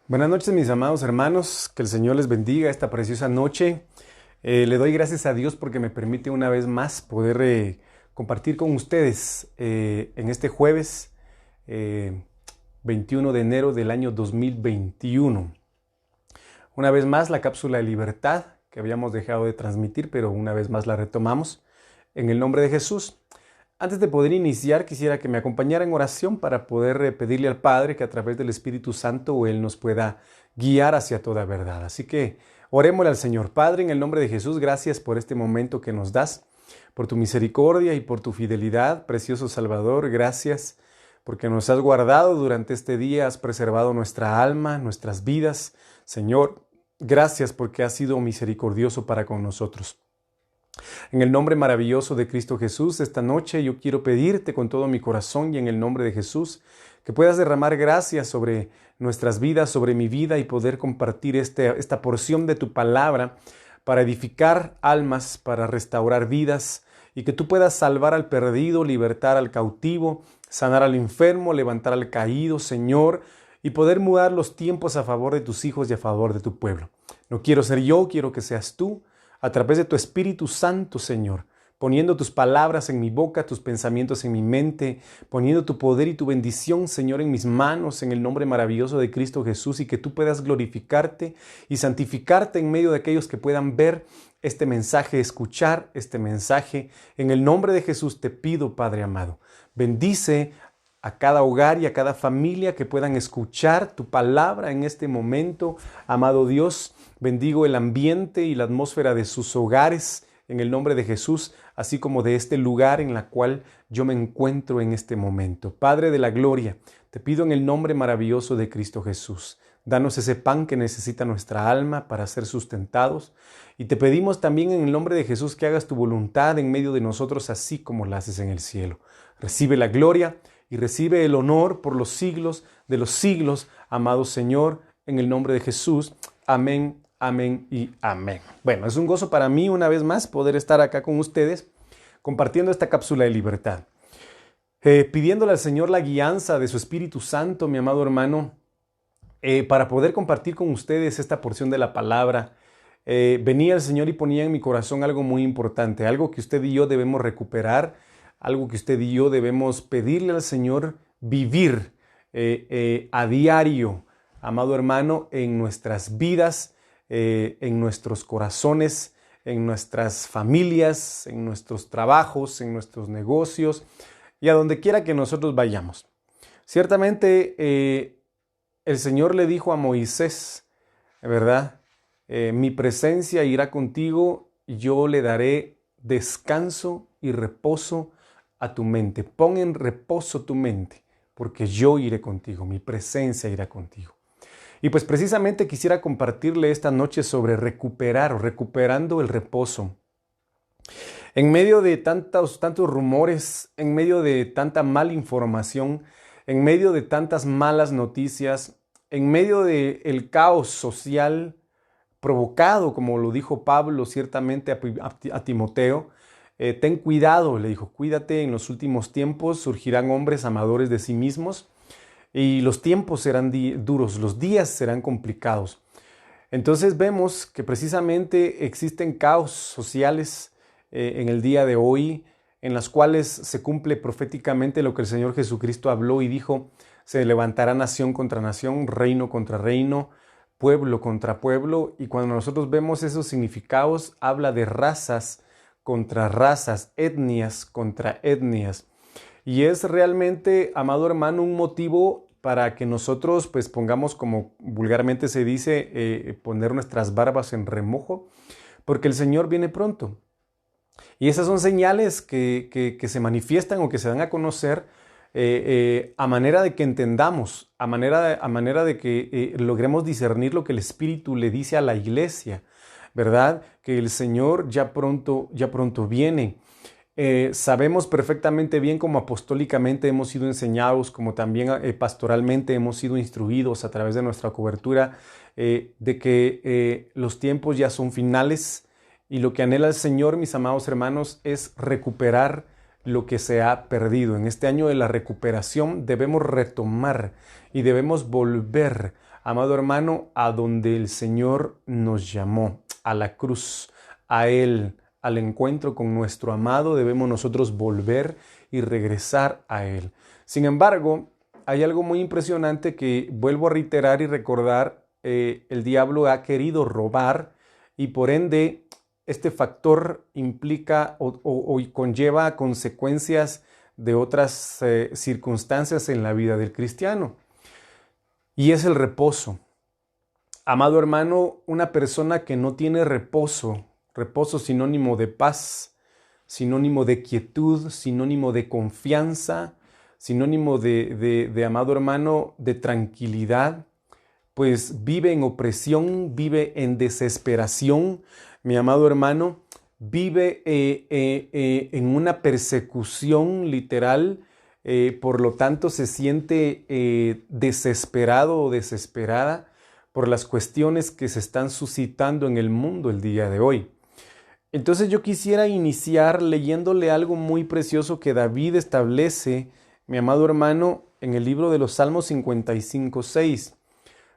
Buenas noches, mis amados hermanos, que el Señor les bendiga esta preciosa noche. Le doy gracias a Dios porque me permite una vez más poder compartir con ustedes en este jueves eh, 21 de enero del año 2021. Una vez más la cápsula de libertad que habíamos dejado de transmitir, pero una vez más la retomamos en el nombre de Jesús. Antes de poder iniciar, quisiera que me acompañara en oración para poder pedirle al Padre que a través del Espíritu Santo Él nos pueda guiar hacia toda verdad. Así que orémosle al Señor. Padre, en el nombre de Jesús, gracias por este momento que nos das, por tu misericordia y por tu fidelidad, precioso Salvador. Gracias porque nos has guardado durante este día, has preservado nuestra alma, nuestras vidas. Señor, gracias porque has sido misericordioso para con nosotros. En el nombre maravilloso de Cristo Jesús, esta noche yo quiero pedirte con todo mi corazón y en el nombre de Jesús que puedas derramar gracias sobre nuestras vidas, sobre mi vida y poder compartir esta porción de tu palabra para edificar almas, para restaurar vidas y que tú puedas salvar al perdido, libertar al cautivo, sanar al enfermo, levantar al caído, Señor, y poder mudar los tiempos a favor de tus hijos y a favor de tu pueblo. No quiero ser yo, quiero que seas tú, a través de tu Espíritu Santo, Señor, poniendo tus palabras en mi boca, tus pensamientos en mi mente, poniendo tu poder y tu bendición, Señor, en mis manos, en el nombre maravilloso de Cristo Jesús, y que tú puedas glorificarte y santificarte en medio de aquellos que puedan ver este mensaje, escuchar este mensaje. En el nombre de Jesús te pido, Padre amado, bendice a cada hogar y a cada familia que puedan escuchar tu palabra en este momento. Amado Dios, bendigo el ambiente y la atmósfera de sus hogares en el nombre de Jesús, así como de este lugar en la cual yo me encuentro en este momento. Padre de la gloria, te pido en el nombre maravilloso de Cristo Jesús, danos ese pan que necesita nuestra alma para ser sustentados. Y te pedimos también en el nombre de Jesús que hagas tu voluntad en medio de nosotros, así como la haces en el cielo. Recibe la gloria y recibe el honor por los siglos de los siglos, amado Señor, en el nombre de Jesús. Amén, amén y amén. Bueno, es un gozo para mí una vez más poder estar acá con ustedes compartiendo esta cápsula de libertad. Pidiéndole al Señor la guianza de su Espíritu Santo, mi amado hermano, para poder compartir con ustedes esta porción de la palabra. Venía el Señor y ponía en mi corazón algo muy importante, algo que usted y yo debemos recuperar, algo que usted y yo debemos pedirle al Señor vivir a diario, amado hermano, en nuestras vidas, en nuestros corazones, en nuestras familias, en nuestros trabajos, en nuestros negocios y a donde quiera que nosotros vayamos. Ciertamente el Señor le dijo a Moisés, ¿verdad? Mi presencia irá contigo y yo le daré descanso y reposo a tu mente. Pon en reposo tu mente, porque yo iré contigo, mi presencia irá contigo. Y pues precisamente quisiera compartirle esta noche sobre recuperar o recuperando el reposo. En medio de tantos rumores, en medio de tanta mala información, en medio de tantas malas noticias, en medio del caos social provocado, como lo dijo Pablo ciertamente a Timoteo, ten cuidado, le dijo, cuídate, en los últimos tiempos surgirán hombres amadores de sí mismos y los tiempos serán duros, los días serán complicados. Entonces vemos que precisamente existen caos sociales en el día de hoy, en las cuales se cumple proféticamente lo que el Señor Jesucristo habló y dijo, se levantará nación contra nación, reino contra reino, pueblo contra pueblo, y cuando nosotros vemos esos significados, habla de razas contra razas, etnias contra etnias. Y es realmente, amado hermano, un motivo para que nosotros pues pongamos, como vulgarmente se dice, poner nuestras barbas en remojo, porque el Señor viene pronto. Y esas son señales que se manifiestan o que se dan a conocer a manera de que entendamos, a manera de que logremos discernir lo que el Espíritu le dice a la iglesia, ¿verdad? Que el Señor ya pronto viene. Sabemos perfectamente bien como apostólicamente hemos sido enseñados, como también pastoralmente hemos sido instruidos a través de nuestra cobertura, de que los tiempos ya son finales y lo que anhela el Señor, mis amados hermanos, es recuperar lo que se ha perdido. En este año de la recuperación debemos retomar y debemos volver, amado hermano, a donde el Señor nos llamó, a la cruz, a Él, al encuentro con nuestro amado. Debemos nosotros volver y regresar a Él. Sin embargo, hay algo muy impresionante que vuelvo a reiterar y recordar. El diablo ha querido robar y por ende este factor implica o conlleva consecuencias de otras circunstancias en la vida del cristiano. Y es el reposo. Amado hermano, una persona que no tiene reposo, reposo sinónimo de paz, sinónimo de quietud, sinónimo de confianza, sinónimo de amado hermano, de tranquilidad, pues vive en opresión, vive en desesperación, mi amado hermano, vive en una persecución literal, por lo tanto se siente desesperado o desesperada por las cuestiones que se están suscitando en el mundo el día de hoy. Entonces yo quisiera iniciar leyéndole algo muy precioso que David establece, mi amado hermano, en el libro de los Salmos 55:6.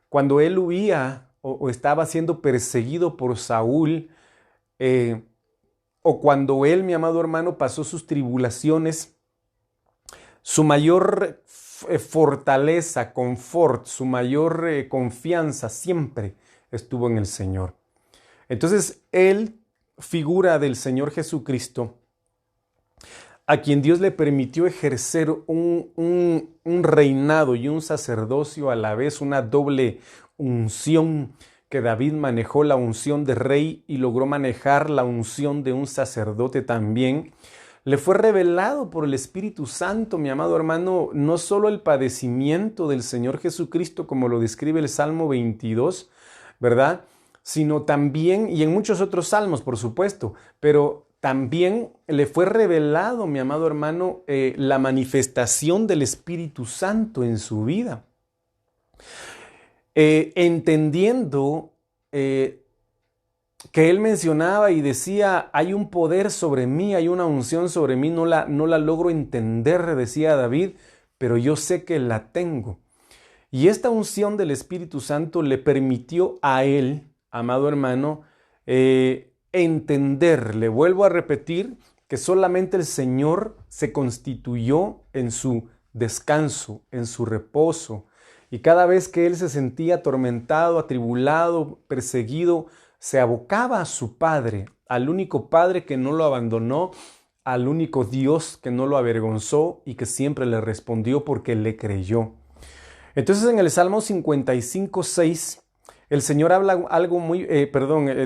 Cuando él huía o estaba siendo perseguido por Saúl, o cuando él, mi amado hermano, pasó sus tribulaciones, su mayor fortaleza, confort, su mayor confianza siempre estuvo en el Señor. Entonces, él, figura del Señor Jesucristo, a quien Dios le permitió ejercer un reinado y un sacerdocio a la vez, una doble unción, que David manejó la unción de rey y logró manejar la unción de un sacerdote también. Le fue revelado por el Espíritu Santo, mi amado hermano, no solo el padecimiento del Señor Jesucristo, como lo describe el Salmo 22, ¿verdad? Sino también, y en muchos otros salmos, por supuesto, pero también le fue revelado, mi amado hermano, la manifestación del Espíritu Santo en su vida. Entendiendo que él mencionaba y decía, hay un poder sobre mí, hay una unción sobre mí, no la logro entender, decía David, pero yo sé que la tengo. Y esta unción del Espíritu Santo le permitió a él, amado hermano, entender, le vuelvo a repetir, que solamente el Señor se constituyó en su descanso, en su reposo. Y cada vez que él se sentía atormentado, atribulado, perseguido, se abocaba a su Padre, al único Padre que no lo abandonó, al único Dios que no lo avergonzó y que siempre le respondió porque le creyó. Entonces en el Salmo 55:6, el Señor habla algo muy,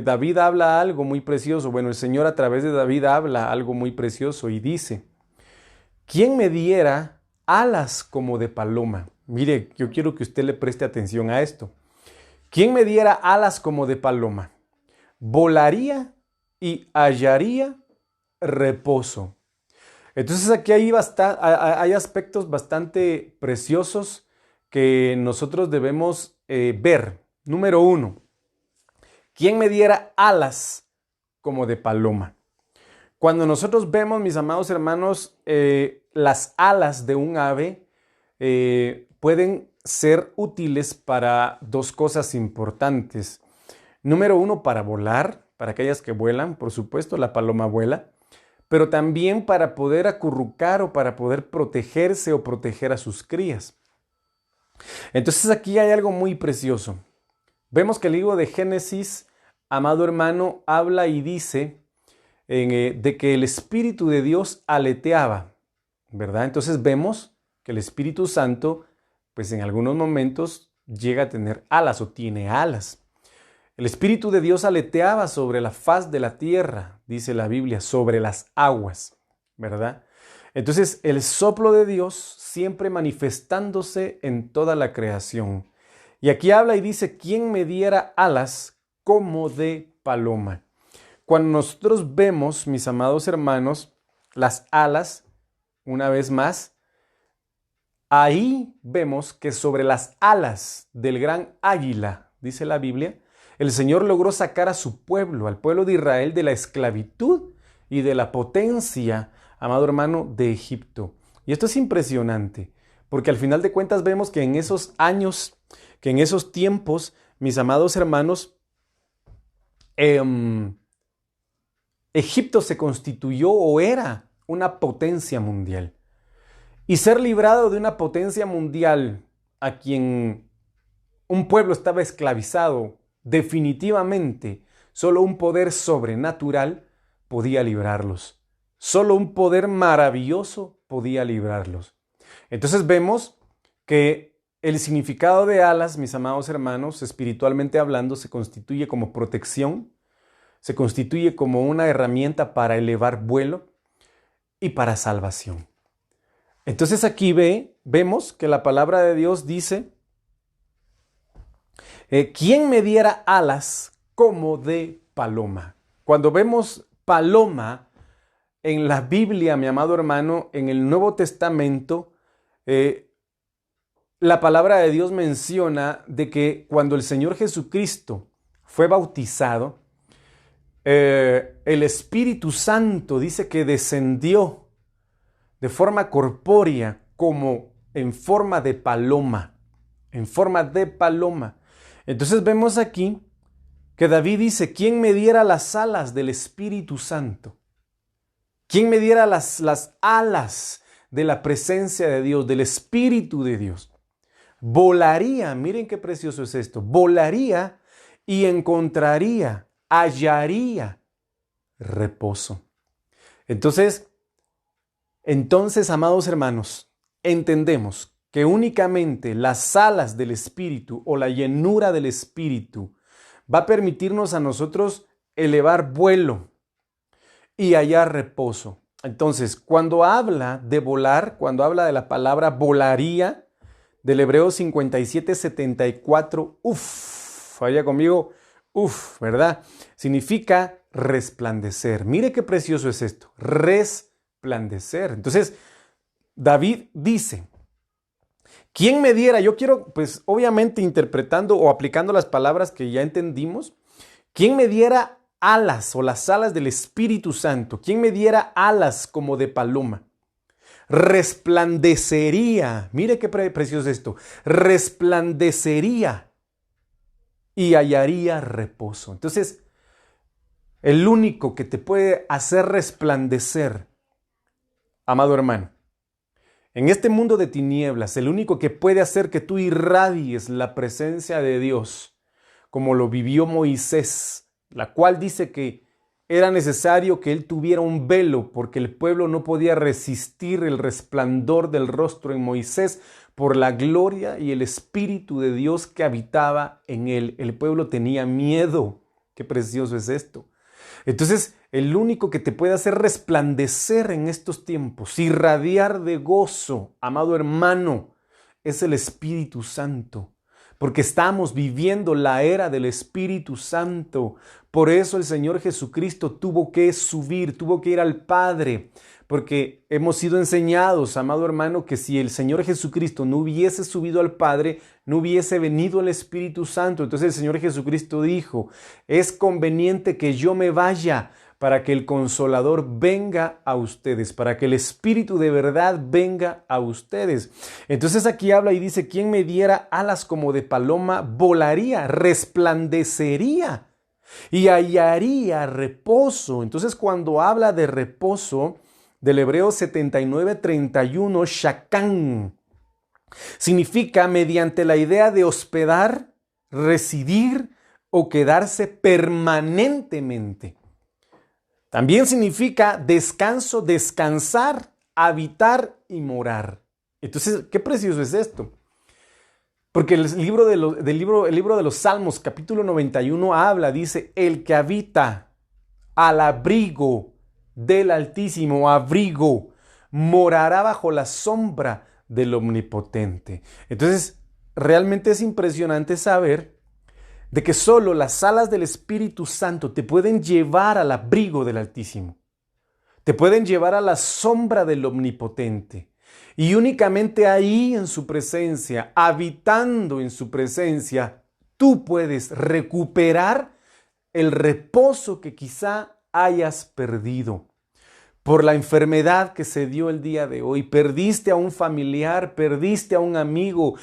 David habla algo muy precioso. Bueno, el Señor a través de David habla algo muy precioso y dice, ¿quién me diera alas como de paloma? Mire, yo quiero que usted le preste atención a esto. ¿Quién me diera alas como de paloma? Volaría y hallaría reposo. Entonces aquí hay aspectos bastante preciosos que nosotros debemos ver. Número 1, ¿quién me diera alas como de paloma? Cuando nosotros vemos, mis amados hermanos, las alas de un ave pueden ser útiles para dos cosas importantes. Número 1, para volar, para aquellas que vuelan, por supuesto, la paloma vuela, pero también para poder acurrucar o para poder protegerse o proteger a sus crías. Entonces aquí hay algo muy precioso. Vemos que el libro de Génesis, amado hermano, habla y dice de que el Espíritu de Dios aleteaba, ¿verdad? Entonces vemos que el Espíritu Santo, pues en algunos momentos llega a tener alas o tiene alas. El Espíritu de Dios aleteaba sobre la faz de la tierra, dice la Biblia, sobre las aguas, ¿verdad? Entonces el soplo de Dios siempre manifestándose en toda la creación. Y aquí habla y dice, ¿quién me diera alas como de paloma? Cuando nosotros vemos, mis amados hermanos, las alas, una vez más, ahí vemos que sobre las alas del gran águila, dice la Biblia, el Señor logró sacar a su pueblo, al pueblo de Israel, de la esclavitud y de la potencia, amado hermano, de Egipto. Y esto es impresionante, porque al final de cuentas vemos que en esos años, que en esos tiempos, mis amados hermanos, Egipto se constituyó o era una potencia mundial. Y ser librado de una potencia mundial a quien un pueblo estaba esclavizado, definitivamente, solo un poder sobrenatural podía librarlos. Solo un poder maravilloso podía librarlos. Entonces vemos que el significado de alas, mis amados hermanos, espiritualmente hablando, se constituye como protección, se constituye como una herramienta para elevar vuelo y para salvación. Entonces aquí vemos que la palabra de Dios dice, ¿quién me diera alas como de paloma? Cuando vemos paloma en la Biblia, mi amado hermano, en el Nuevo Testamento, la palabra de Dios menciona de que cuando el Señor Jesucristo fue bautizado, el Espíritu Santo dice que descendió de forma corpórea como en forma de paloma, en forma de paloma. Entonces vemos aquí que David dice, ¿quién me diera las alas del Espíritu Santo? ¿Quién me diera las alas de la presencia de Dios, del Espíritu de Dios? Volaría, miren qué precioso es esto, volaría y encontraría, hallaría reposo. Entonces, amados hermanos, entendemos que únicamente las alas del Espíritu o la llenura del Espíritu va a permitirnos a nosotros elevar vuelo y hallar reposo. Entonces, cuando habla de volar, cuando habla de la palabra volaría, del Hebreo 57:74, vaya conmigo, ¿verdad? Significa resplandecer. Mire qué precioso es esto, resplandecer. Entonces, David dice, ¿quién me diera? Yo quiero, pues obviamente interpretando o aplicando las palabras que ya entendimos, ¿quién me diera alas o las alas del Espíritu Santo? ¿Quién me diera alas como de paloma? Resplandecería, mire qué precioso es esto, resplandecería y hallaría reposo. Entonces, el único que te puede hacer resplandecer, amado hermano, en este mundo de tinieblas, el único que puede hacer que tú irradies la presencia de Dios, como lo vivió Moisés, la cual dice que era necesario que él tuviera un velo porque el pueblo no podía resistir el resplandor del rostro en Moisés por la gloria y el Espíritu de Dios que habitaba en él. El pueblo tenía miedo. Qué precioso es esto. Entonces, el único que te puede hacer resplandecer en estos tiempos, irradiar de gozo, amado hermano, es el Espíritu Santo. Porque estamos viviendo la era del Espíritu Santo. Por eso el Señor Jesucristo tuvo que subir, tuvo que ir al Padre. Porque hemos sido enseñados, amado hermano, que si el Señor Jesucristo no hubiese subido al Padre, no hubiese venido el Espíritu Santo. Entonces el Señor Jesucristo dijo, es conveniente que yo me vaya para que el Consolador venga a ustedes, para que el Espíritu de verdad venga a ustedes. Entonces aquí habla y dice, ¿quién me diera alas como de paloma? Volaría, resplandecería y hallaría reposo. Entonces cuando habla de reposo, del Hebreo 79:31, shakán, significa mediante la idea de hospedar, residir o quedarse permanentemente. También significa descanso, descansar, habitar y morar. Entonces, qué precioso es esto. Porque el libro de los Salmos, capítulo 91, habla, dice, el que habita al abrigo del Altísimo, abrigo, morará bajo la sombra del Omnipotente. Entonces, realmente es impresionante saber de que solo las alas del Espíritu Santo te pueden llevar al abrigo del Altísimo. Te pueden llevar a la sombra del Omnipotente. Y únicamente ahí en su presencia, habitando en su presencia, tú puedes recuperar el reposo que quizá hayas perdido. por la enfermedad que se dio el día de hoy. Perdiste a un familiar, perdiste a un amigo,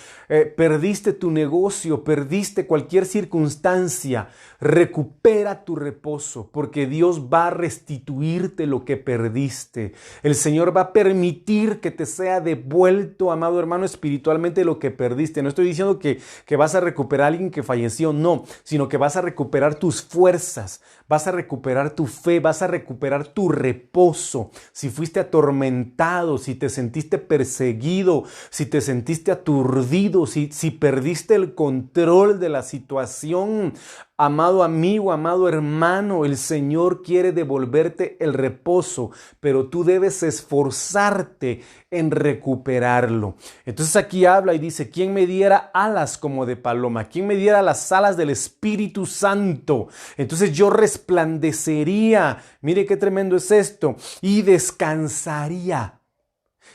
perdiste tu negocio, perdiste cualquier circunstancia. Recupera tu reposo, porque Dios va a restituirte lo que perdiste. El Señor va a permitir que te sea devuelto, amado hermano, espiritualmente lo que perdiste. No estoy diciendo que vas a recuperar a alguien que falleció, no, sino que vas a recuperar tus fuerzas, vas a recuperar tu fe, vas a recuperar tu reposo. Si fuiste atormentado, si te sentiste perseguido, si te sentiste aturdido, si perdiste el control de la situación, amado amigo, amado hermano, el Señor quiere devolverte el reposo, pero tú debes esforzarte en recuperarlo. Entonces aquí habla y dice, ¿quién me diera alas como de paloma? ¿Quién me diera las alas del Espíritu Santo? Entonces yo resplandecería, mire qué tremendo es esto, y descansaría,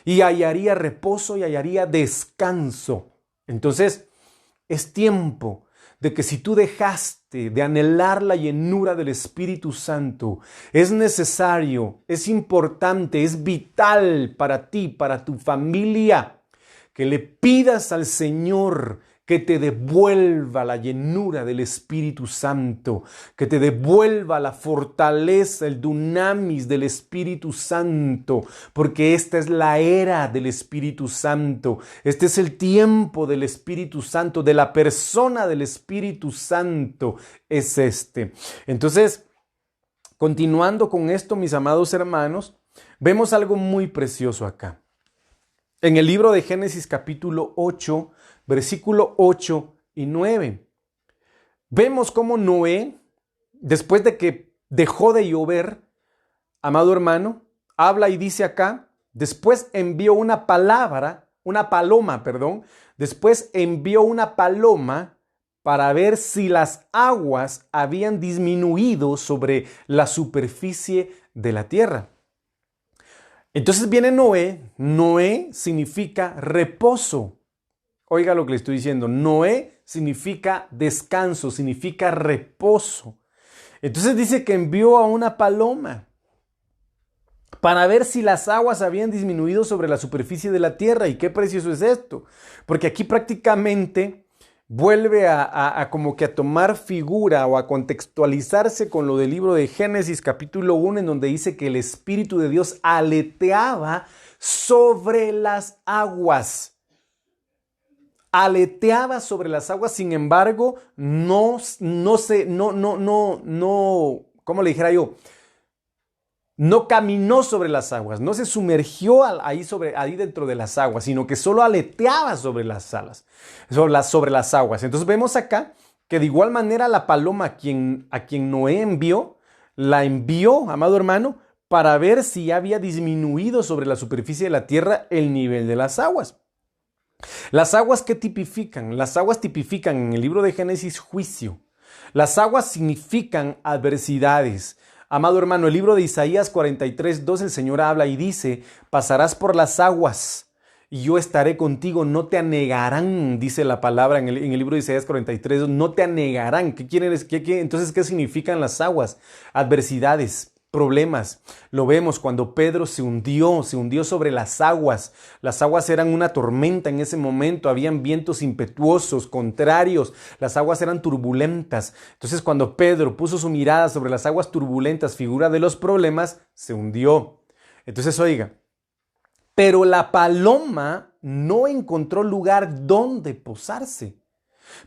y hallaría reposo y hallaría descanso. Entonces es tiempo de que si tú dejaste de anhelar la llenura del Espíritu Santo, es necesario, es importante, es vital para ti, para tu familia, que le pidas al Señor que te devuelva la llenura del Espíritu Santo, que te devuelva la fortaleza, el dunamis del Espíritu Santo, porque esta es la era del Espíritu Santo, este es el tiempo del Espíritu Santo, de la persona del Espíritu Santo es este. Entonces, continuando con esto, mis amados hermanos, vemos algo muy precioso acá. En el libro de Génesis capítulo 8, versículo 8 y 9. Vemos cómo Noé, después de que dejó de llover, amado hermano, habla y dice acá, después envió una paloma, después envió una paloma para ver si las aguas habían disminuido sobre la superficie de la tierra. Entonces viene Noé, Noé significa reposo. Oiga lo que le estoy diciendo, Noé significa descanso, significa reposo. Entonces dice que envió a una paloma para ver si las aguas habían disminuido sobre la superficie de la tierra. Y qué precioso es esto, porque aquí prácticamente vuelve a como que a tomar figura o a contextualizarse con lo del libro de Génesis capítulo 1, en donde dice que el Espíritu de Dios aleteaba sobre las aguas. Aleteaba sobre las aguas, sin embargo, ¿cómo le dijera yo? No caminó sobre las aguas, no se sumergió ahí dentro de las aguas, sino que solo aleteaba sobre las aguas. Entonces vemos acá que de igual manera la paloma a quien Noé envió, la envió, amado hermano, para ver si había disminuido sobre la superficie de la tierra el nivel de las aguas. Las aguas, ¿qué tipifican? Las aguas tipifican en el libro de Génesis juicio. Las aguas significan adversidades. Amado hermano, el libro de Isaías 43:2, el Señor habla y dice, pasarás por las aguas y yo estaré contigo, no te anegarán, dice la palabra en el libro de Isaías 43:2, no te anegarán. Entonces, ¿qué significan las aguas? Adversidades. Problemas. Lo vemos cuando Pedro se hundió sobre las aguas. Las aguas eran una tormenta en ese momento, habían vientos impetuosos, contrarios, las aguas eran turbulentas. Entonces cuando Pedro puso su mirada sobre las aguas turbulentas, figura de los problemas, se hundió. Entonces oiga, pero la paloma no encontró lugar donde posarse.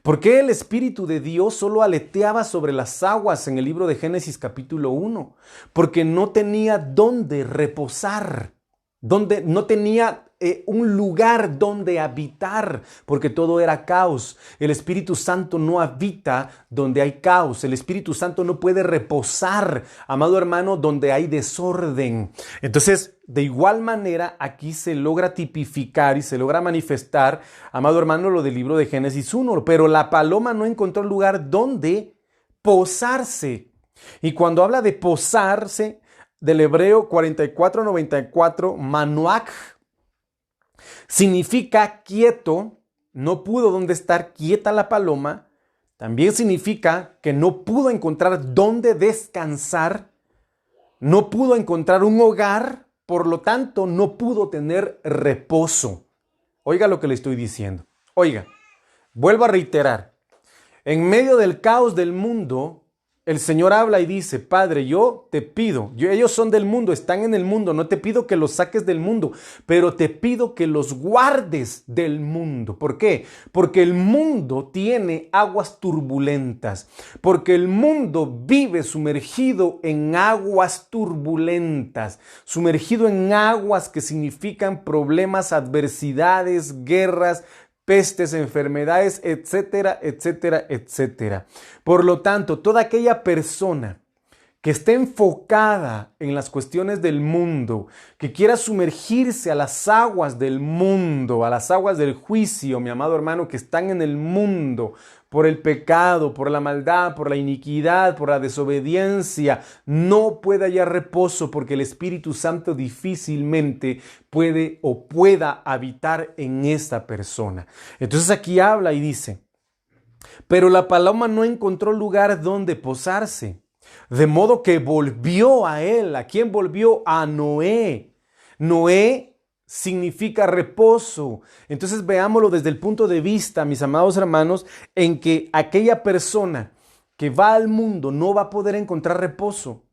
¿Por qué el Espíritu de Dios solo aleteaba sobre las aguas en el libro de Génesis capítulo 1? Porque no tenía dónde reposar, no tenía un lugar donde habitar, porque todo era caos. El Espíritu Santo no habita donde hay caos. El Espíritu Santo no puede reposar, amado hermano, donde hay desorden. Entonces, de igual manera, aquí se logra tipificar y se logra manifestar, amado hermano, lo del libro de Génesis 1. Pero la paloma no encontró lugar donde posarse. Y cuando habla de posarse, del hebreo 44:94, manuach, significa quieto, no pudo donde estar quieta la paloma. También significa que no pudo encontrar dónde descansar. no pudo encontrar un hogar, por lo tanto no pudo tener reposo. Oiga lo que le estoy diciendo. Oiga, vuelvo a reiterar. En medio del caos del mundo, el Señor habla y dice, Padre, yo te pido, ellos son del mundo, están en el mundo, no te pido que los saques del mundo, pero te pido que los guardes del mundo. ¿Por qué? Porque el mundo tiene aguas turbulentas, porque el mundo vive sumergido en aguas turbulentas, sumergido en aguas que significan problemas, adversidades, guerras, pestes, enfermedades, etcétera, etcétera, etcétera. Por lo tanto, toda aquella persona que esté enfocada en las cuestiones del mundo, que quiera sumergirse a las aguas del mundo, a las aguas del juicio, mi amado hermano, que están en el mundo por el pecado, por la maldad, por la iniquidad, por la desobediencia, no puede hallar reposo porque el Espíritu Santo difícilmente puede o pueda habitar en esta persona. Entonces aquí habla y dice, pero la paloma no encontró lugar donde posarse. De modo que volvió a él. ¿A quién volvió? A Noé. Noé significa reposo. Entonces veámoslo desde el punto de vista, mis amados hermanos, en que aquella persona que va al mundo no va a poder encontrar reposo.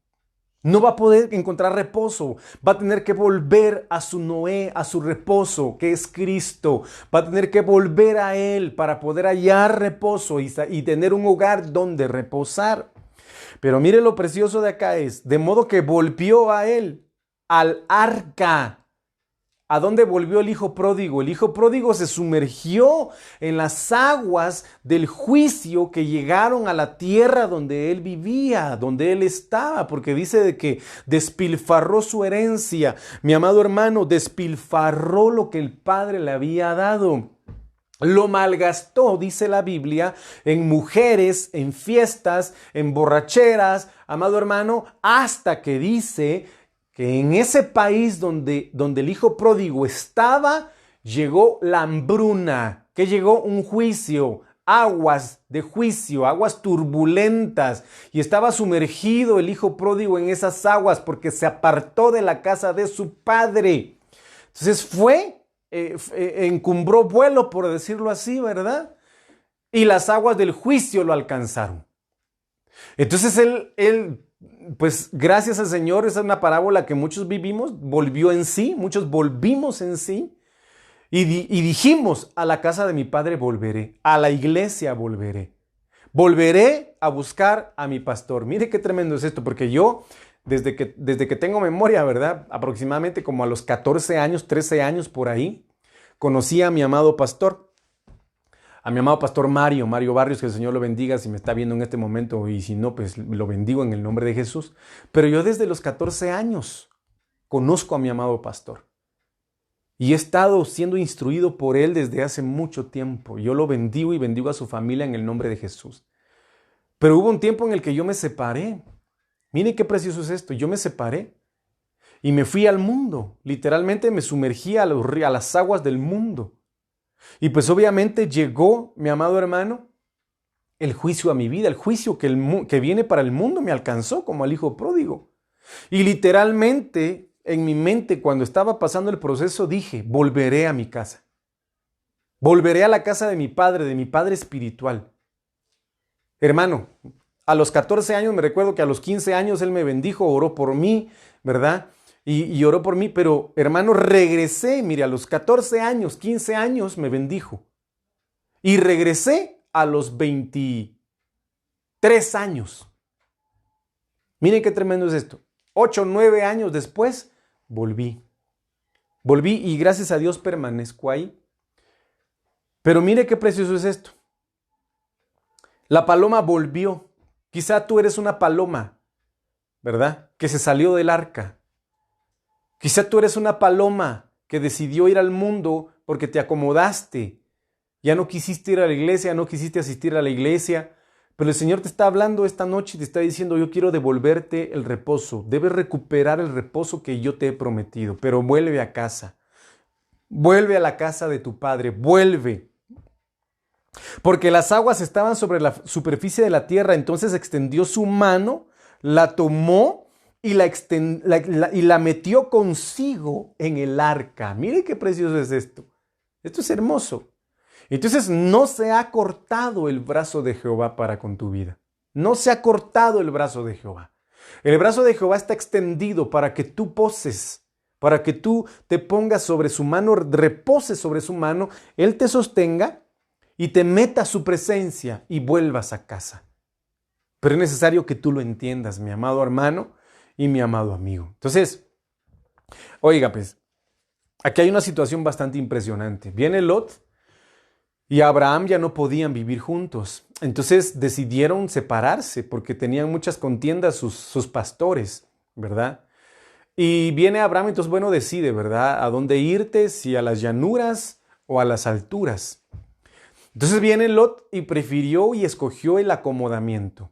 No va a poder encontrar reposo. Va a tener que volver a su Noé, a su reposo, que es Cristo. Va a tener que volver a Él para poder hallar reposo y tener un hogar donde reposar. Pero mire lo precioso de acá es, de modo que volvió a él, al arca. ¿A dónde volvió el hijo pródigo? El hijo pródigo se sumergió en las aguas del juicio que llegaron a la tierra donde él vivía, donde él estaba, porque dice de que despilfarró su herencia. Mi amado hermano, despilfarró lo que el Padre le había dado. Lo malgastó, dice la Biblia, en mujeres, en fiestas, en borracheras, amado hermano, hasta que dice que en ese país donde el hijo pródigo estaba, llegó la hambruna, que llegó un juicio, aguas de juicio, aguas turbulentas, y estaba sumergido el hijo pródigo en esas aguas porque se apartó de la casa de su padre. Entonces encumbró vuelo, por decirlo así, ¿verdad? Y las aguas del juicio lo alcanzaron. Entonces él, pues gracias al Señor, esa es una parábola que muchos vivimos, volvió en sí, muchos volvimos en sí, y dijimos, a la casa de mi padre volveré, a la iglesia volveré, volveré a buscar a mi pastor. Mire qué tremendo es esto, porque yo, desde que tengo memoria, ¿verdad? Aproximadamente como a los 14 años, 13 años por ahí, conocí a mi amado pastor Mario Barrios, que el Señor lo bendiga si me está viendo en este momento, y si no, pues lo bendigo en el nombre de Jesús. Pero yo desde los 14 años conozco a mi amado pastor y he estado siendo instruido por él desde hace mucho tiempo. Yo lo bendigo y bendigo a su familia en el nombre de Jesús. Pero hubo un tiempo en el que yo me separé. Miren qué precioso es esto. Yo me separé y me fui al mundo. Literalmente me sumergí a las aguas del mundo. Y pues obviamente llegó, mi amado hermano, el juicio a mi vida. El juicio que viene para el mundo me alcanzó como al hijo pródigo. Y literalmente en mi mente, cuando estaba pasando el proceso, dije, volveré a mi casa. Volveré a la casa de mi padre espiritual. Hermano, a los 14 años, me recuerdo que a los 15 años él me bendijo, oró por mí, ¿verdad? Y oró por mí, pero hermano, regresé, mire, a los 14 años, 15 años me bendijo. Y regresé a los 23 años. Miren qué tremendo es esto. 8, 9 años después, volví. Volví y gracias a Dios permanezco ahí. Pero mire qué precioso es esto. La paloma volvió. Quizá tú eres una paloma, ¿verdad? Que se salió del arca. Quizá tú eres una paloma que decidió ir al mundo porque te acomodaste. Ya no quisiste ir a la iglesia, no quisiste asistir a la iglesia. Pero el Señor te está hablando esta noche y te está diciendo, yo quiero devolverte el reposo. Debes recuperar el reposo que yo te he prometido. Pero vuelve a casa. Vuelve a la casa de tu padre. Vuelve. Porque las aguas estaban sobre la superficie de la tierra. Entonces extendió su mano, la tomó y la metió consigo en el arca. Mire qué precioso es esto. Esto es hermoso. Entonces no se ha cortado el brazo de Jehová para con tu vida. No se ha cortado el brazo de Jehová. El brazo de Jehová está extendido para que tú poses, para que tú te pongas sobre su mano, reposes sobre su mano, Él te sostenga y te meta a su presencia y vuelvas a casa. Pero es necesario que tú lo entiendas, mi amado hermano y mi amado amigo. Entonces, oiga, pues, aquí hay una situación bastante impresionante. Viene Lot y Abraham ya no podían vivir juntos. Entonces decidieron separarse porque tenían muchas contiendas sus pastores, ¿verdad? Y viene Abraham, entonces, bueno, decide, ¿verdad? A dónde irte, si a las llanuras o a las alturas. Entonces viene Lot y prefirió y escogió el acomodamiento,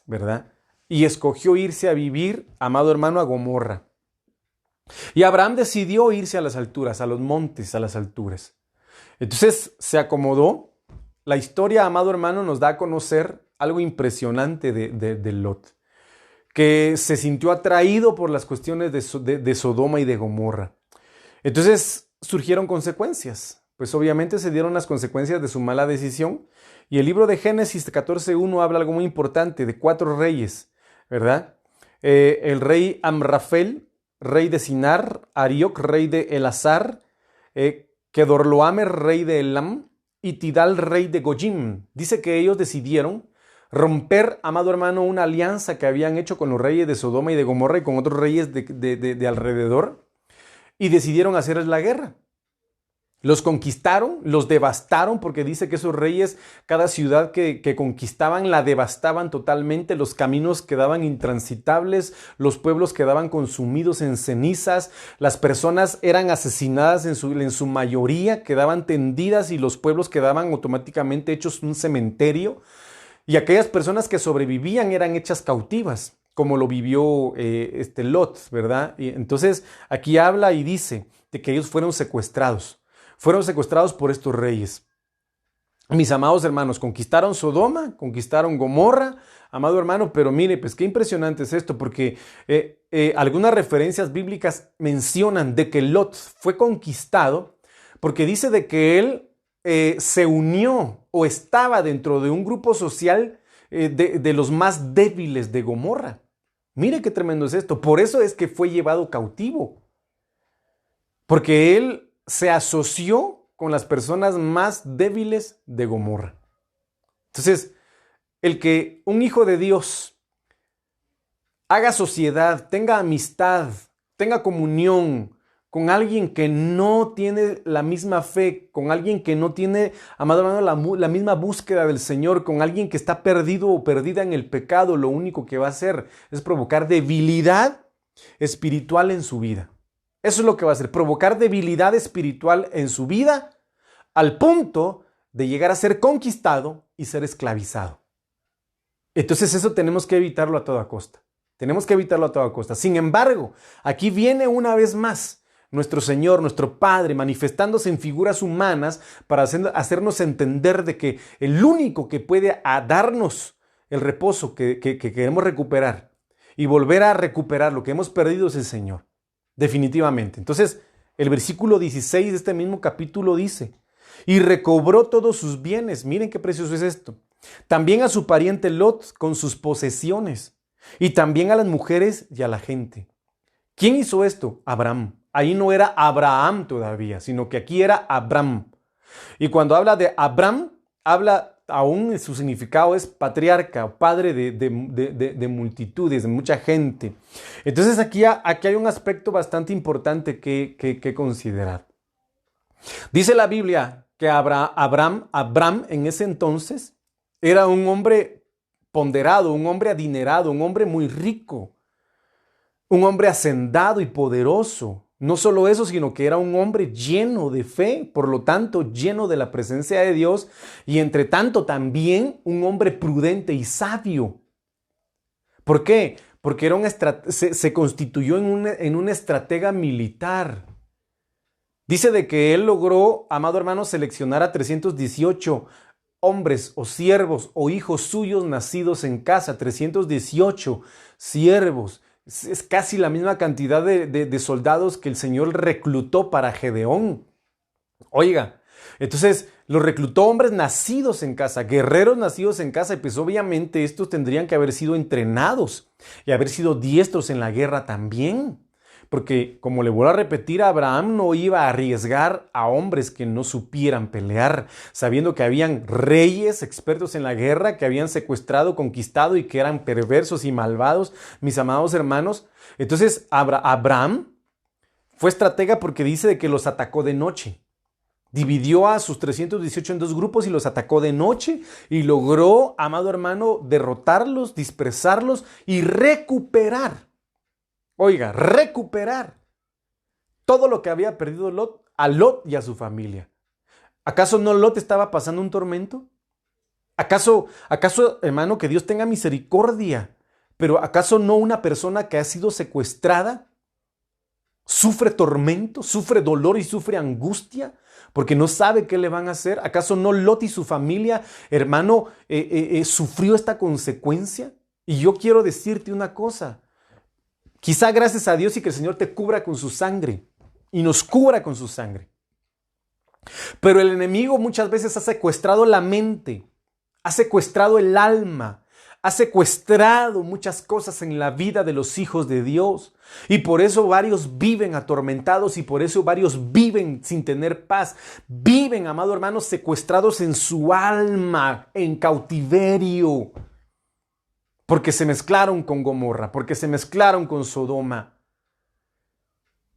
¿verdad? Y escogió irse a vivir, amado hermano, a Gomorra. Y Abraham decidió irse a las alturas, a los montes, a las alturas. Entonces se acomodó. La historia, amado hermano, nos da a conocer algo impresionante de Lot, que se sintió atraído por las cuestiones de Sodoma y de Gomorra. Entonces surgieron consecuencias. Pues obviamente se dieron las consecuencias de su mala decisión. Y el libro de Génesis 14:1 habla algo muy importante de 4 reyes, ¿verdad? El rey Amrafel, rey de Sinar; Arioc, rey de Elazar; Kedorloamer, rey de Elam; y Tidal, rey de Gojim. Dice que ellos decidieron romper, amado hermano, una alianza que habían hecho con los reyes de Sodoma y de Gomorra y con otros reyes de alrededor, y decidieron hacerles la guerra. Los conquistaron, los devastaron, porque dice que esos reyes, cada ciudad que conquistaban, la devastaban totalmente, los caminos quedaban intransitables, los pueblos quedaban consumidos en cenizas, las personas eran asesinadas en su mayoría, quedaban tendidas y los pueblos quedaban automáticamente hechos un cementerio, y aquellas personas que sobrevivían eran hechas cautivas, como lo vivió Lot, ¿verdad? Y entonces aquí habla y dice de que ellos fueron secuestrados por estos reyes. Mis amados hermanos, conquistaron Sodoma, conquistaron Gomorra, amado hermano, pero mire, pues qué impresionante es esto, porque algunas referencias bíblicas mencionan de que Lot fue conquistado porque dice de que él se unió o estaba dentro de un grupo social de los más débiles de Gomorra. Mire qué tremendo es esto. Por eso es que fue llevado cautivo, porque él se asoció con las personas más débiles de Gomorra. Entonces, el que un hijo de Dios haga sociedad, tenga amistad, tenga comunión con alguien que no tiene la misma fe, con alguien que no tiene, amado hermano, la misma búsqueda del Señor, con alguien que está perdido o perdida en el pecado, lo único que va a hacer es provocar debilidad espiritual en su vida. Eso es lo que va a hacer, provocar debilidad espiritual en su vida al punto de llegar a ser conquistado y ser esclavizado. Entonces eso tenemos que evitarlo a toda costa. Tenemos que evitarlo a toda costa. Sin embargo, aquí viene una vez más nuestro Señor, nuestro Padre, manifestándose en figuras humanas para hacernos entender de que el único que puede darnos el reposo que queremos recuperar y volver a recuperar lo que hemos perdido es el Señor. Definitivamente. Entonces, el versículo 16 de este mismo capítulo dice: y recobró todos sus bienes. Miren qué precioso es esto. También a su pariente Lot con sus posesiones, y también a las mujeres y a la gente. ¿Quién hizo esto? Abraham. Ahí no era Abraham todavía, sino que aquí era Abram. Y cuando habla de Abram, habla aún su significado es patriarca, padre de multitudes, de mucha gente. Entonces aquí hay un aspecto bastante importante que considerar. Dice la Biblia que Abram en ese entonces era un hombre ponderado, un hombre adinerado, un hombre muy rico, un hombre hacendado y poderoso. No solo eso, sino que era un hombre lleno de fe, por lo tanto lleno de la presencia de Dios, y entre tanto también un hombre prudente y sabio. ¿Por qué? Porque se constituyó en un estratega militar. Dice de que él logró, amado hermano, seleccionar a 318 hombres o siervos o hijos suyos nacidos en casa, 318 siervos. Es casi la misma cantidad de soldados que el Señor reclutó para Gedeón. Oiga, entonces los reclutó hombres nacidos en casa, guerreros nacidos en casa, y pues obviamente estos tendrían que haber sido entrenados y haber sido diestros en la guerra también. Porque, como le vuelvo a repetir, Abraham no iba a arriesgar a hombres que no supieran pelear, sabiendo que habían reyes expertos en la guerra, que habían secuestrado, conquistado y que eran perversos y malvados, mis amados hermanos. Entonces, Abraham fue estratega porque dice de que los atacó de noche. Dividió a sus 318 en dos grupos y los atacó de noche y logró, amado hermano, derrotarlos, dispersarlos y recuperar. Oiga, recuperar todo lo que había perdido Lot, a Lot y a su familia. ¿Acaso no Lot estaba pasando un tormento? ¿Acaso, hermano, que Dios tenga misericordia? Pero ¿acaso no una persona que ha sido secuestrada sufre tormento, sufre dolor y sufre angustia porque no sabe qué le van a hacer? ¿Acaso no Lot y su familia, hermano, sufrió esta consecuencia? Y yo quiero decirte una cosa. Quizá gracias a Dios y que el Señor te cubra con su sangre y nos cubra con su sangre. Pero el enemigo muchas veces ha secuestrado la mente, ha secuestrado el alma, ha secuestrado muchas cosas en la vida de los hijos de Dios. Y por eso varios viven atormentados y por eso varios viven sin tener paz. Viven, amado hermano, secuestrados en su alma, en cautiverio. Porque se mezclaron con Gomorra, porque se mezclaron con Sodoma.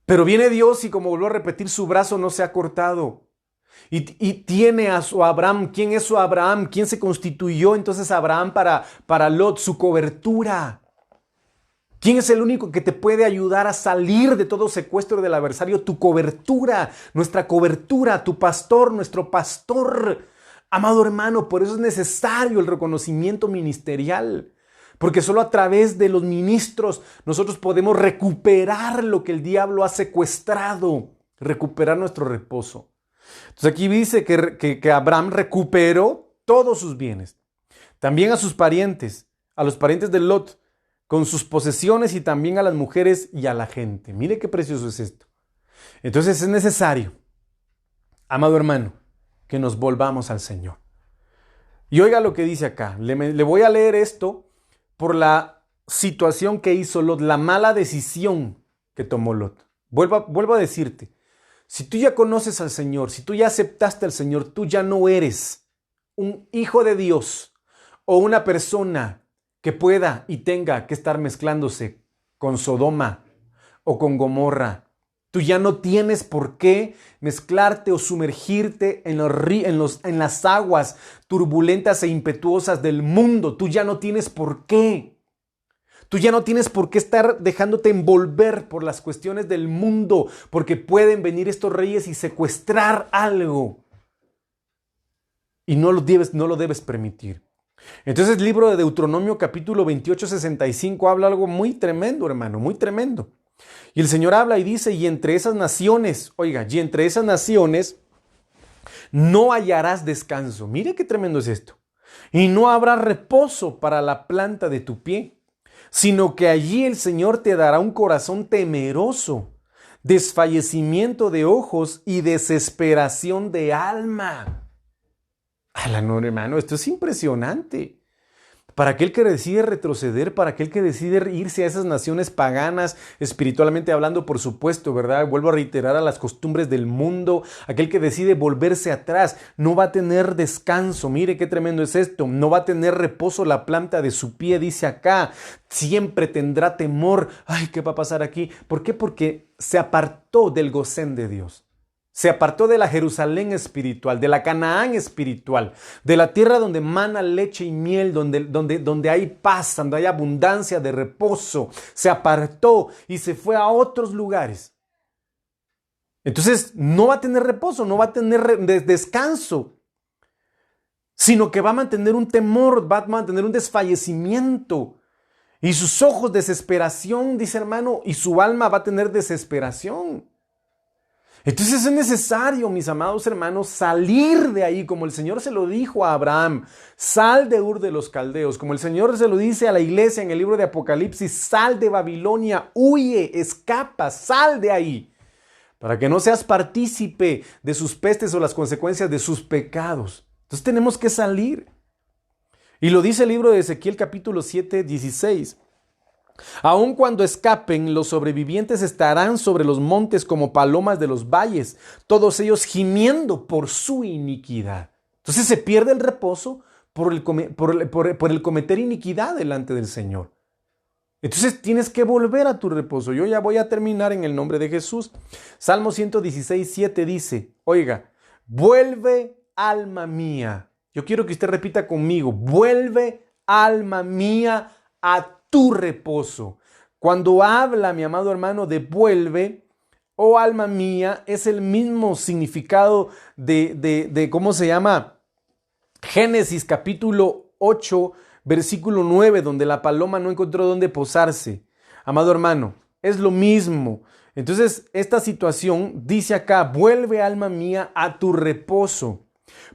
Pero viene Dios y, como vuelvo a repetir, su brazo no se ha cortado. Y tiene a su Abraham. ¿Quién es su Abraham? ¿Quién se constituyó entonces Abraham para Lot? Su cobertura. ¿Quién es el único que te puede ayudar a salir de todo secuestro del adversario? Tu cobertura, nuestra cobertura, tu pastor, nuestro pastor. Amado hermano, por eso es necesario el reconocimiento ministerial. Porque solo a través de los ministros nosotros podemos recuperar lo que el diablo ha secuestrado, recuperar nuestro reposo. Entonces aquí dice que Abraham recuperó todos sus bienes, también a sus parientes, a los parientes de Lot, con sus posesiones y también a las mujeres y a la gente. Mire qué precioso es esto. Entonces es necesario, amado hermano, que nos volvamos al Señor. Y oiga lo que dice acá. Le voy a leer esto por la situación que hizo Lot, la mala decisión que tomó Lot. Vuelvo a decirte, si tú ya conoces al Señor, si tú ya aceptaste al Señor, tú ya no eres un hijo de Dios o una persona que pueda y tenga que estar mezclándose con Sodoma o con Gomorra. Tú ya no tienes por qué mezclarte o sumergirte en las aguas turbulentas e impetuosas del mundo. Tú ya no tienes por qué. Tú ya no tienes por qué estar dejándote envolver por las cuestiones del mundo, porque pueden venir estos reyes y secuestrar algo. Y no lo debes permitir. Entonces el libro de Deuteronomio capítulo 28, 65 habla algo muy tremendo, hermano, muy tremendo. Y el Señor habla y dice, y entre esas naciones, oiga, y entre esas naciones no hallarás descanso. Mire qué tremendo es esto. Y no habrá reposo para la planta de tu pie, sino que allí el Señor te dará un corazón temeroso, desfallecimiento de ojos y desesperación de alma. No, hermano, esto es impresionante. Para aquel que decide retroceder, para aquel que decide irse a esas naciones paganas, espiritualmente hablando, por supuesto, ¿verdad? Vuelvo a reiterar, a las costumbres del mundo, aquel que decide volverse atrás, no va a tener descanso. Mire qué tremendo es esto. No va a tener reposo la planta de su pie, dice acá. Siempre tendrá temor. Ay, ¿qué va a pasar aquí? ¿Por qué? Porque se apartó del Gosén de Dios. Se apartó de la Jerusalén espiritual, de la Canaán espiritual, de la tierra donde mana leche y miel, donde hay paz, donde hay abundancia de reposo. Se apartó y se fue a otros lugares. Entonces no va a tener reposo, no va a tener descanso, sino que va a mantener un temor, va a mantener un desfallecimiento. Y sus ojos desesperación, dice hermano, y su alma va a tener desesperación. Entonces es necesario, mis amados hermanos, salir de ahí, como el Señor se lo dijo a Abraham, sal de Ur de los Caldeos, como el Señor se lo dice a la iglesia en el libro de Apocalipsis, sal de Babilonia, huye, escapa, sal de ahí, para que no seas partícipe de sus pestes o las consecuencias de sus pecados. Entonces tenemos que salir. Y lo dice el libro de Ezequiel capítulo 7, 16. Aun cuando escapen, los sobrevivientes estarán sobre los montes como palomas de los valles, todos ellos gimiendo por su iniquidad. Entonces se pierde el reposo por el cometer iniquidad delante del Señor. Entonces tienes que volver a tu reposo. Yo ya voy a terminar en el nombre de Jesús. Salmo 116, 7 dice, oiga, vuelve alma mía. Yo quiero que usted repita conmigo, vuelve alma mía a tu reposo. Cuando habla, mi amado hermano, de vuelve, oh alma mía, es el mismo significado de ¿cómo se llama? Génesis capítulo 8, versículo 9, donde la paloma no encontró dónde posarse. Amado hermano, es lo mismo. Entonces, esta situación dice acá, vuelve alma mía a tu reposo,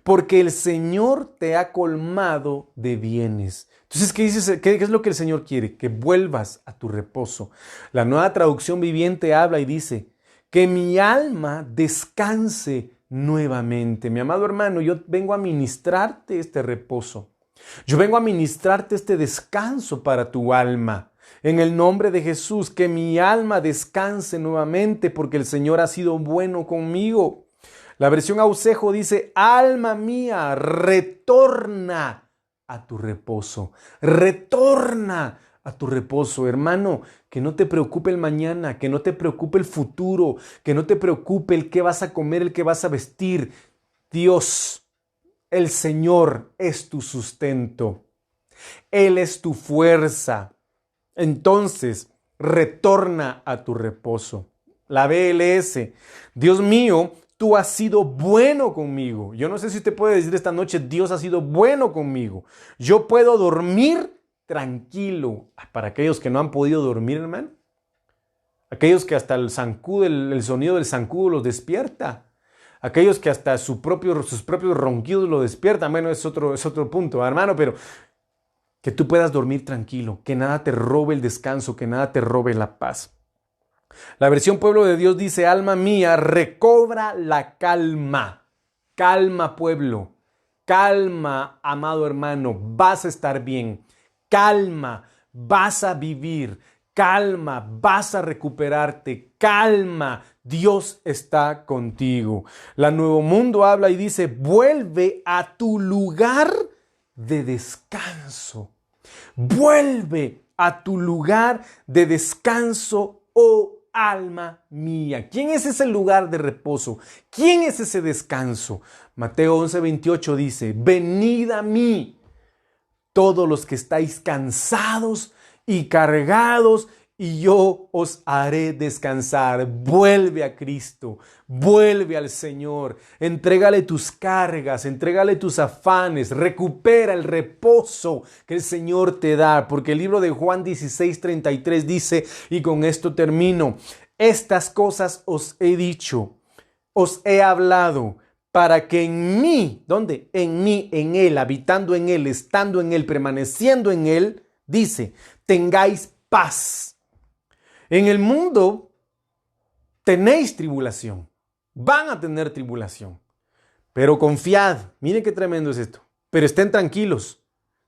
porque el Señor te ha colmado de bienes. Entonces, ¿qué es lo que el Señor quiere? Que vuelvas a tu reposo. La Nueva Traducción Viviente habla y dice, que mi alma descanse nuevamente. Mi amado hermano, yo vengo a ministrarte este reposo. Yo vengo a ministrarte este descanso para tu alma. En el nombre de Jesús, que mi alma descanse nuevamente porque el Señor ha sido bueno conmigo. La versión Ausejo dice, alma mía, retorna a tu reposo. Retorna a tu reposo, hermano. Que no te preocupe el mañana, que no te preocupe el futuro, que no te preocupe el qué vas a comer, el qué vas a vestir. Dios, el Señor es tu sustento. Él es tu fuerza. Entonces, retorna a tu reposo. La BLS, Dios mío, tú has sido bueno conmigo. Yo no sé si usted puede decir esta noche, Dios ha sido bueno conmigo. Yo puedo dormir tranquilo. Para aquellos que no han podido dormir, hermano. Aquellos que hasta el zancudo, el sonido del zancudo los despierta. Aquellos que hasta sus propios ronquidos los despiertan. Bueno, es otro punto, hermano, pero que tú puedas dormir tranquilo, que nada te robe el descanso, que nada te robe la paz. La versión Pueblo de Dios dice, alma mía, recobra la calma. Calma, pueblo. Calma, amado hermano, vas a estar bien. Calma, vas a vivir. Calma, vas a recuperarte. Calma, Dios está contigo. La Nuevo Mundo habla y dice, vuelve a tu lugar de descanso. Vuelve a tu lugar de descanso, oh alma mía. ¿Quién es ese lugar de reposo? ¿Quién es ese descanso? Mateo 11:28 dice, venid a mí, todos los que estáis cansados y cargados, y yo os haré descansar. Vuelve a Cristo, vuelve al Señor, entrégale tus cargas, entrégale tus afanes, recupera el reposo que el Señor te da, porque el libro de Juan 16:33 dice, y con esto termino, estas cosas os he dicho, os he hablado, para que en mí, ¿dónde? En mí, en Él, habitando en Él, estando en Él, permaneciendo en Él, dice, tengáis paz. En el mundo tenéis tribulación, van a tener tribulación, pero confiad, miren qué tremendo es esto, pero estén tranquilos,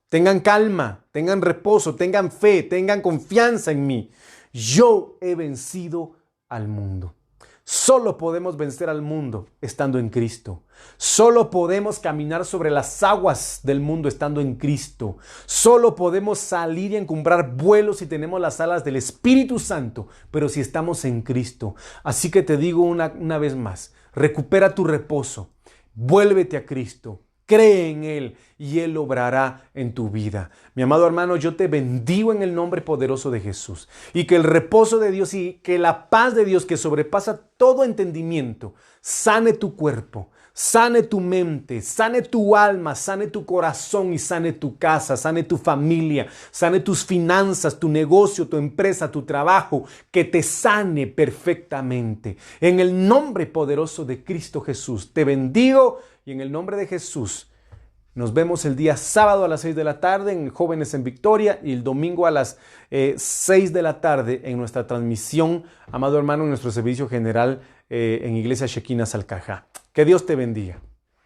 tengan calma, tengan reposo, tengan fe, tengan confianza en mí. Yo he vencido al mundo. Solo podemos vencer al mundo estando en Cristo. Solo podemos caminar sobre las aguas del mundo estando en Cristo. Solo podemos salir y encumbrar vuelos si tenemos las alas del Espíritu Santo, pero si estamos en Cristo. Así que te digo una vez más, recupera tu reposo, vuélvete a Cristo. Cree en Él y Él obrará en tu vida. Mi amado hermano, yo te bendigo en el nombre poderoso de Jesús. Y que el reposo de Dios y que la paz de Dios que sobrepasa todo entendimiento, sane tu cuerpo, sane tu mente, sane tu alma, sane tu corazón y sane tu casa, sane tu familia, sane tus finanzas, tu negocio, tu empresa, tu trabajo, que te sane perfectamente. En el nombre poderoso de Cristo Jesús, te bendigo y en el nombre de Jesús. Nos vemos el día sábado a las 6 de la tarde en Jóvenes en Victoria y el domingo a las 6 de la tarde en nuestra transmisión, amado hermano, en nuestro servicio general en Iglesia Shekinah Salcajá. Que Dios te bendiga.